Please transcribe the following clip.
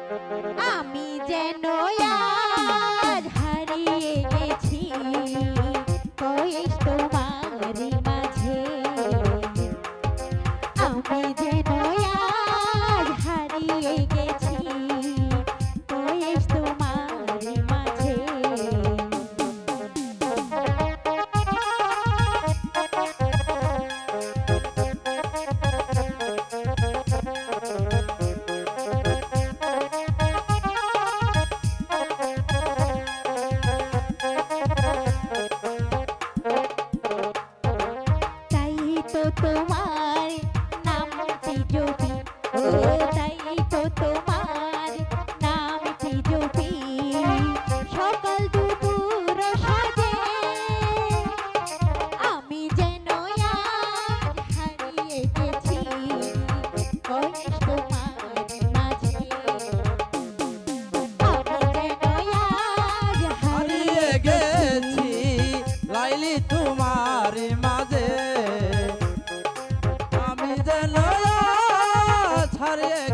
আমি যেন আজ হারিয়ে গেছি কয়েস তোমারই মাঝে। আমি যেন আজ হারিয়ে গেছি কয়েস তোমারই মাঝে। তোমার নামটি জপি, তাই তো তোমার নামটি জপি সকাল দুপুর সাজে। আমি যেন আজ হারিয়ে গেছি কয়েস তোমার মাঝে। আমি যেন আজ হারিয়ে গেছি লাইলি তোমার মাঝে। আমি যেন হারিয়ে